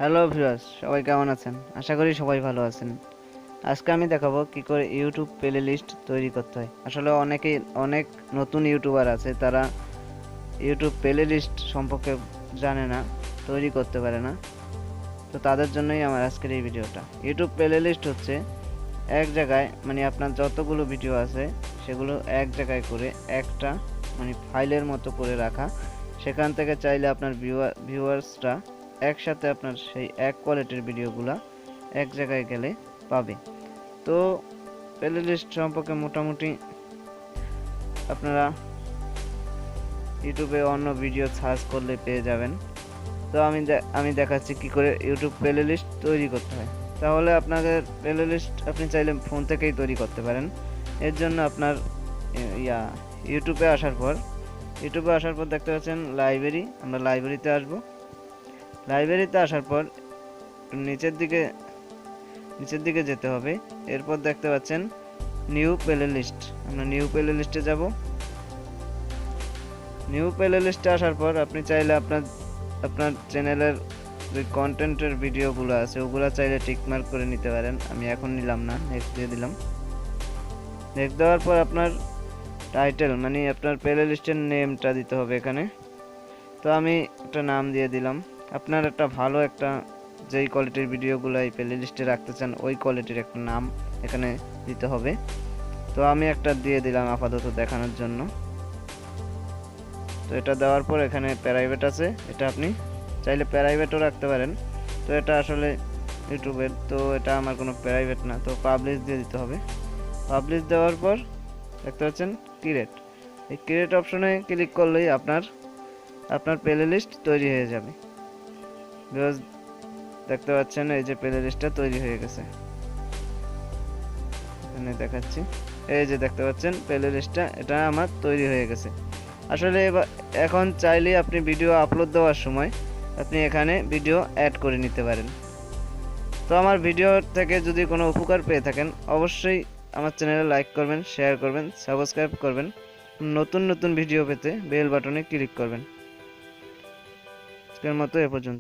Hello viewers, সবাই কেমন আছেন? আশা করি সবাই ভালো আছেন। আজকে আমি দেখাবো কি করে ইউটিউব প্লে লিস্ট তৈরি করতে হয়। আসলে অনেক নতুন ইউটিউবার আছে, তারা ইউটিউব প্লে লিস্ট সম্পর্কে জানে না, তৈরি করতে পারে না। তো তাদের জন্যই আমার আজকের এই ভিডিওটা। ইউটিউব প্লে লিস্ট হচ্ছে এক জায়গায়, মানে আপনার যতগুলো ভিডিও আছে সেগুলো এক জায়গায় করে একটা মানে ফাইলের মতো করে রাখা। সেখান থেকে চাইলে আপনার ভিউয়ার্সরা একসাথে আপনার সেই এক কোয়ালিটির ভিডিওগুলো এক জায়গায় গেলে পাবে। তো প্লে লিস্ট সম্পর্কে মোটামুটি আপনারা ইউটিউবে অন্য ভিডিও সার্চ করলে পেয়ে যাবেন। তো আমি দেখাচ্ছি কি করে ইউটিউব প্লে লিস্ট তৈরি করতে হয়। তাহলে আপনাদের প্লে লিস্ট আপনি চাইলে ফোন থেকেই তৈরি করতে পারেন। এর জন্য আপনার ইউটিউবে আসার পর দেখতে পাচ্ছেন লাইব্রেরি। আমরা লাইব্রেরিতে আসব। লাইব্রেরিতে আসার পর নিচের দিকে যেতে হবে। এরপর দেখতে পাচ্ছেন নিউ প্লে লিস্ট। আমরা নিউ প্লে লিস্টে যাব। নিউ প্লে লিস্টে আসার পর আপনি চাইলে আপনার চ্যানেলের যে কন্টেন্টের ভিডিওগুলো আছে ওগুলো চাইলে টিকমার্ক করে নিতে পারেন। আমি এখন নিলাম না, নেক্সট দিয়ে দিলাম। নেক্সট দেওয়ার পর আপনার টাইটেল মানে আপনার প্লে লিস্টের নেমটা দিতে হবে এখানে। তো আমি একটা নাম দিয়ে দিলাম। আপনার একটা ভালো একটা যেই কোয়ালিটির ভিডিওগুলো এই প্লে লিস্টে রাখতে চান ওই কোয়ালিটির একটা নাম এখানে দিতে হবে। তো আমি একটা দিয়ে দিলাম আপাতত দেখানোর জন্য। তো এটা দেওয়ার পর এখানে প্রাইভেট আছে, এটা আপনি চাইলে প্রাইভেটও রাখতে পারেন। তো এটা আসলে ইউটিউবের, তো এটা আমার কোনো প্রাইভেট না, তো পাবলিশ দিয়ে দিতে হবে। পাবলিশ দেওয়ার পর দেখতে পাচ্ছেন ক্রিয়েট। এই ক্রিয়েট অপশনে ক্লিক করলেই আপনার প্লে লিস্ট তৈরি হয়ে যাবে। বিকজ দেখতে পাচ্ছেন এই যে প্লে লিস্টটা তৈরি হয়ে গেছে, এখানে দেখাচ্ছি। এই যে দেখতে পাচ্ছেন প্লে লিস্টটা, এটা আমার তৈরি হয়ে গেছে। আসলে এখন চাইলে আপনি ভিডিও আপলোড দেওয়ার সময় আপনি এখানে ভিডিও অ্যাড করে নিতে পারেন। তো আমার ভিডিও থেকে যদি কোনো উপকার পেয়ে থাকেন অবশ্যই আমার চ্যানেলে লাইক করবেন, শেয়ার করবেন, সাবস্ক্রাইব করবেন। নতুন নতুন ভিডিও পেতে বেল বাটনে ক্লিক করবেন। আজকের মতো এ পর্যন্ত।